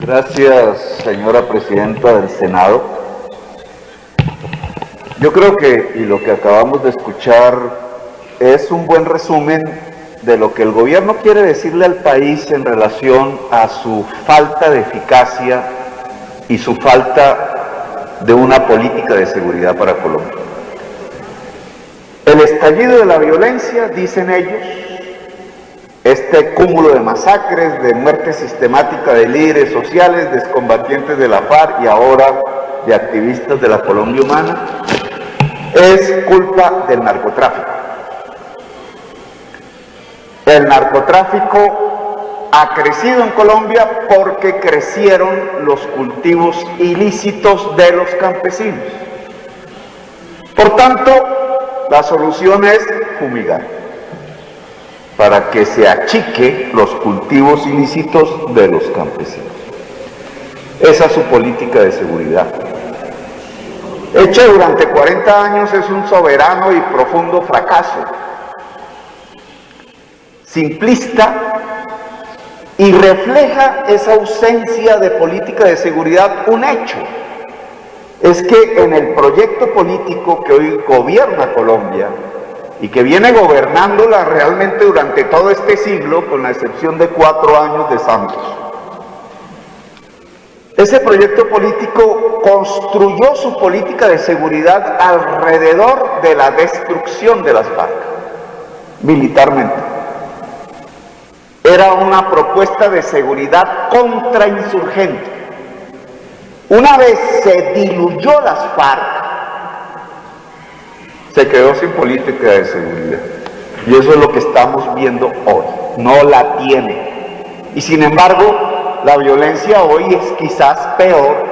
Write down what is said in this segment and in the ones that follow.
Gracias, señora presidenta del Senado. Yo creo que, y lo que acabamos de escuchar, es un buen resumen de lo que el gobierno quiere decirle al país en relación a su falta de eficacia y su falta de una política de seguridad para Colombia. El estallido de la violencia, dicen ellos, este cúmulo de masacres, de muerte sistemática de líderes sociales, de excombatientes de la FARC y ahora de activistas de la Colombia Humana, es culpa del narcotráfico. El narcotráfico ha crecido en Colombia porque crecieron los cultivos ilícitos de los campesinos. Por tanto, la solución es fumigar, para que se achique los cultivos ilícitos de los campesinos. Esa es su política de seguridad. Hecha durante 40 años, es un soberano y profundo fracaso. Simplista, y refleja esa ausencia de política de seguridad un hecho. Es que en el proyecto político que hoy gobierna Colombia, y que viene gobernándola realmente durante todo este siglo, con la excepción de 4 años de Santos, ese proyecto político construyó su política de seguridad alrededor de la destrucción de las FARC, militarmente. Era una propuesta de seguridad contrainsurgente. Una vez se diluyó las FARC, se quedó sin política de seguridad. Y eso es lo que estamos viendo hoy. No la tiene. Y sin embargo, la violencia hoy es quizás peor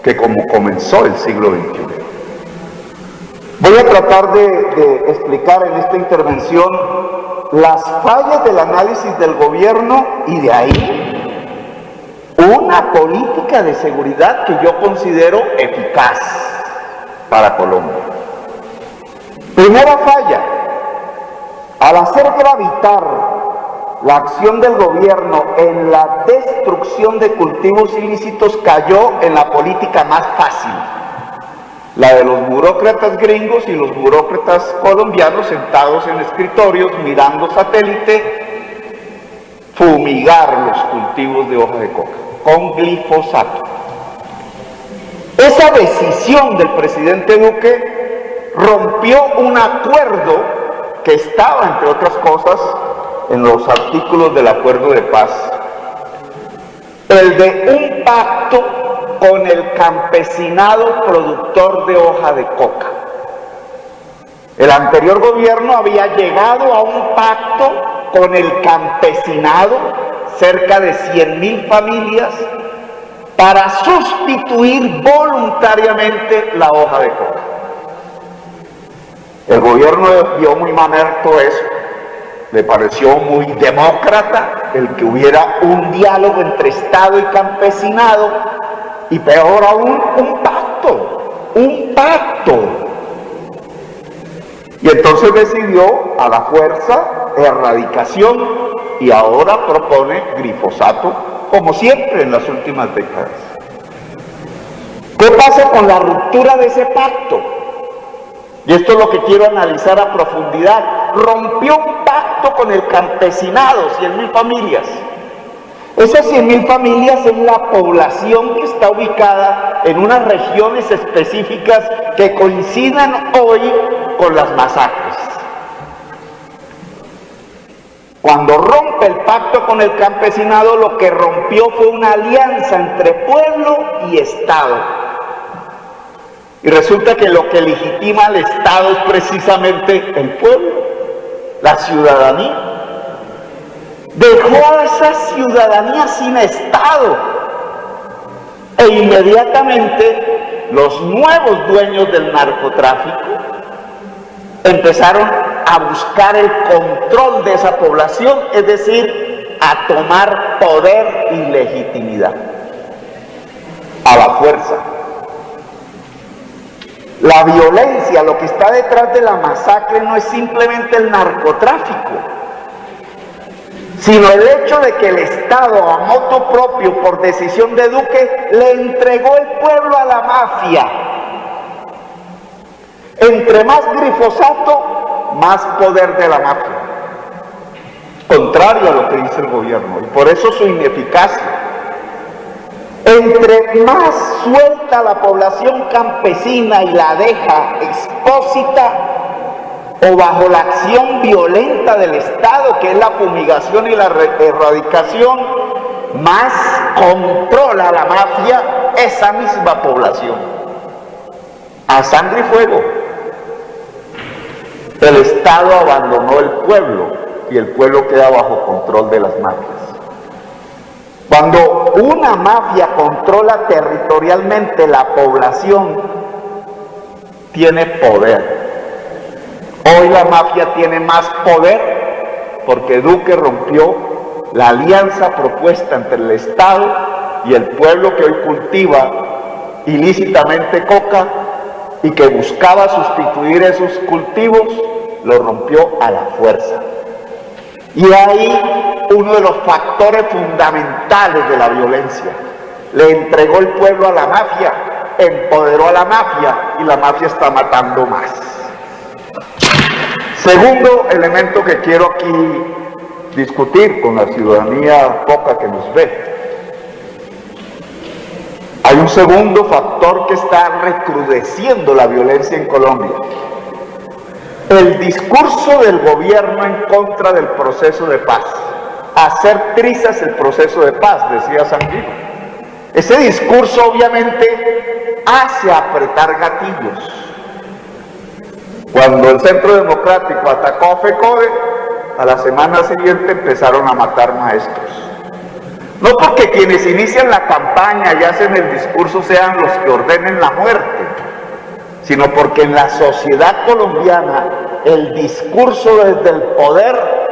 que como comenzó el siglo XXI. Voy a tratar de explicar en esta intervención las fallas del análisis del gobierno y de ahí una política de seguridad que yo considero eficaz para Colombia. Primera falla: al hacer gravitar la acción del gobierno en la destrucción de cultivos ilícitos, cayó en la política más fácil, la de los burócratas gringos y los burócratas colombianos sentados en escritorios mirando satélite, fumigar los cultivos de hoja de coca con glifosato. Esa decisión del presidente Duque rompió un acuerdo que estaba, entre otras cosas, en los artículos del acuerdo de paz, el de un pacto con el campesinado productor de hoja de coca. El anterior gobierno había llegado a un pacto con el campesinado, cerca de 100.000 familias, para sustituir voluntariamente la hoja de coca. El gobierno vio muy mamerto eso, le pareció muy demócrata el que hubiera un diálogo entre Estado y campesinado, y peor aún, un pacto. Y entonces decidió a la fuerza erradicación y ahora propone glifosato, como siempre en las últimas décadas. ¿Qué pasa con la ruptura de ese pacto? Y esto es lo que quiero analizar a profundidad. Rompió un pacto con el campesinado, 100.000 familias. Esas 100.000 familias es la población que está ubicada en unas regiones específicas que coinciden hoy con las masacres. Cuando rompe el pacto con el campesinado, lo que rompió fue una alianza entre pueblo y Estado. Y resulta que lo que legitima al Estado es precisamente el pueblo, la ciudadanía. Dejó a esa ciudadanía sin Estado. E inmediatamente los nuevos dueños del narcotráfico empezaron a buscar el control de esa población, es decir, a tomar poder y legitimidad a la fuerza. La violencia, lo que está detrás de la masacre, no es simplemente el narcotráfico. sino el hecho de que el Estado, a motu propio, por decisión de Duque, le entregó el pueblo a la mafia. Entre más glifosato, más poder de la mafia. Contrario a lo que dice el gobierno, y por eso su ineficacia. Entre más suelta la población campesina y la deja expósita o bajo la acción violenta del Estado, que es la fumigación y la erradicación, más controla la mafia esa misma población. A sangre y fuego. El Estado abandonó el pueblo y el pueblo queda bajo control de las mafias. Cuando una mafia controla territorialmente la población, tiene poder. Hoy la mafia tiene más poder porque Duque rompió la alianza propuesta entre el Estado y el pueblo que hoy cultiva ilícitamente coca y que buscaba sustituir esos cultivos, lo rompió a la fuerza. Y ahí uno de los factores fundamentales de la violencia. Le entregó el pueblo a la mafia, empoderó a la mafia y la mafia está matando más. Segundo elemento que quiero aquí discutir con la ciudadanía poca que nos ve. Hay un segundo factor que está recrudeciendo la violencia en Colombia. El discurso del gobierno en contra del proceso de paz. Hacer trizas el proceso de paz, decía Sanguino. Ese discurso obviamente hace apretar gatillos. Cuando el Centro Democrático atacó a FECODE, a la semana siguiente empezaron a matar maestros. No porque quienes inician la campaña y hacen el discurso sean los que ordenen la muerte, sino porque en la sociedad colombiana el discurso desde el poder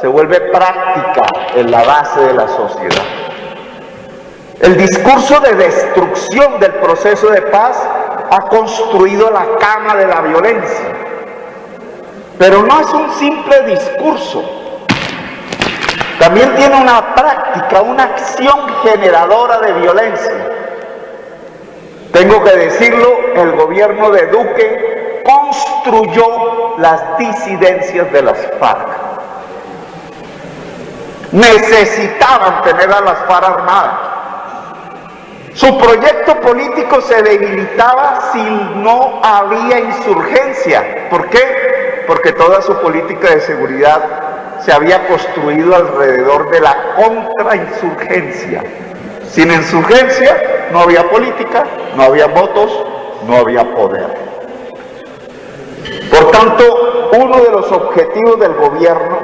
se vuelve práctica en la base de la sociedad. El discurso de destrucción del proceso de paz ha construido la cama de la violencia. Pero no es un simple discurso. También tiene una práctica, una acción generadora de violencia. Tengo que decirlo, el gobierno de Duque construyó las disidencias de las FARC. Necesitaban tener a las FARC armadas. Su proyecto político se debilitaba si no había insurgencia. ¿Por qué? Porque toda su política de seguridad se había construido alrededor de la contrainsurgencia. Sin insurgencia no había política, no había votos, no había poder. Por tanto, uno de los objetivos del gobierno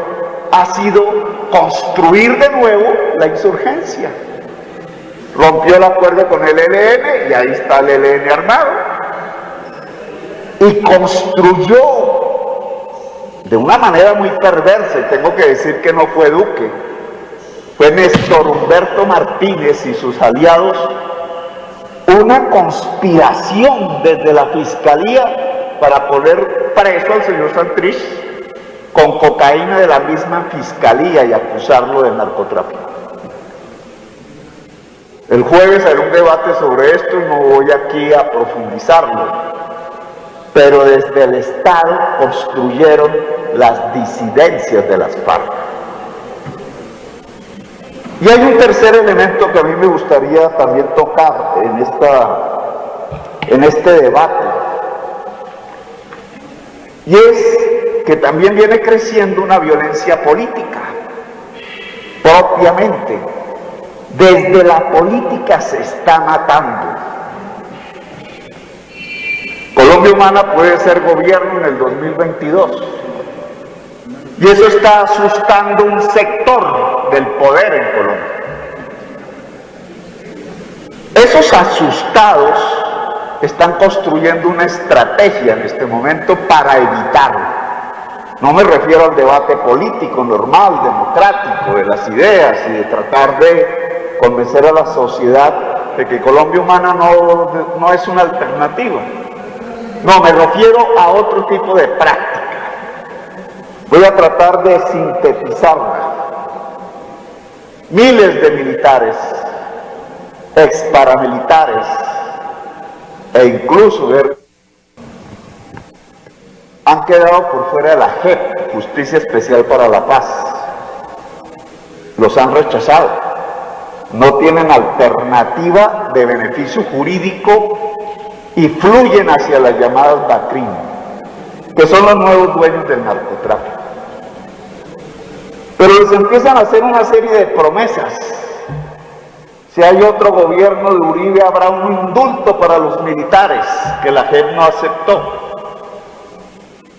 ha sido construir de nuevo la insurgencia. Rompió el acuerdo con el ELN y ahí está el ELN armado. Y construyó de una manera muy perversa, y tengo que decir que no fue Duque, fue Néstor Humberto Martínez y sus aliados, una conspiración desde la Fiscalía para poner preso al señor Santrich con cocaína de la misma Fiscalía y acusarlo de narcotráfico. El jueves haré un debate sobre esto y no voy aquí a profundizarlo, pero desde el Estado construyeron las disidencias de las FARC. Y hay un tercer elemento que a mí me gustaría también tocar en este debate, y es que también viene creciendo una violencia política, propiamente. Desde la política se está matando. Colombia Humana puede ser gobierno en el 2022. Y eso está asustando un sector del poder en Colombia. Esos asustados están construyendo una estrategia en este momento para evitarlo. No me refiero al debate político normal, democrático, de las ideas y de tratar de convencer a la sociedad de que Colombia Humana no es una alternativa. No, me refiero a otro tipo de práctica. Voy a tratar de sintetizarla. miles de militares, ex paramilitares e incluso han quedado por fuera de la JEP, Justicia Especial para la Paz. Los han rechazado. No tienen alternativa de beneficio jurídico y fluyen hacia las llamadas BACRIM, que son los nuevos dueños del narcotráfico. Pero les empiezan a hacer una serie de promesas. Si hay otro gobierno de Uribe, habrá un indulto para los militares, que la JEP no aceptó.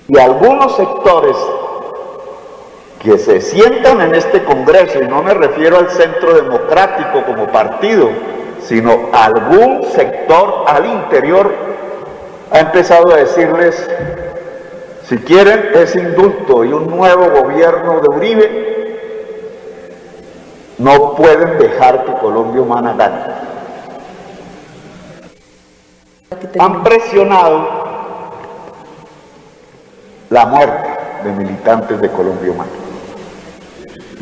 Y algunos sectores que se sientan en este Congreso, y no me refiero al Centro Democrático como partido, sino algún sector al interior, ha empezado a decirles, si quieren ese indulto y un nuevo gobierno de Uribe, no pueden dejar que Colombia Humana gane. Han presionado la muerte de militantes de Colombia Humana.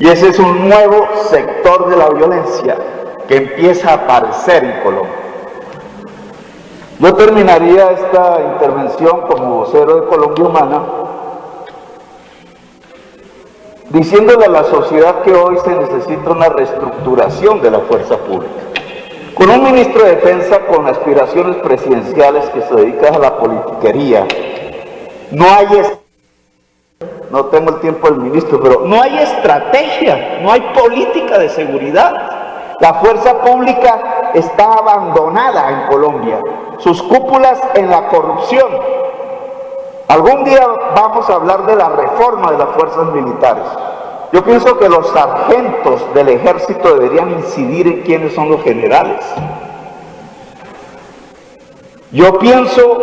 Y ese es un nuevo sector de la violencia que empieza a aparecer en Colombia. Yo terminaría esta intervención como vocero de Colombia Humana diciéndole a la sociedad que hoy se necesita una reestructuración de la fuerza pública. Con un ministro de Defensa con aspiraciones presidenciales que se dedica a la politiquería, no tengo el tiempo del ministro, pero no hay estrategia, no hay política de seguridad. La fuerza pública está abandonada en Colombia, sus cúpulas en la corrupción. Algún día vamos a hablar de la reforma de las fuerzas militares. Yo pienso que los sargentos del ejército deberían incidir en quiénes son los generales. Yo pienso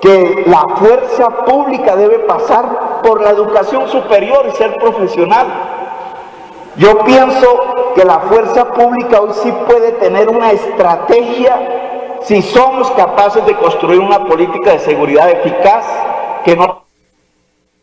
que la fuerza pública debe pasar por la educación superior y ser profesional. Yo pienso que la fuerza pública hoy sí puede tener una estrategia si somos capaces de construir una política de seguridad eficaz que no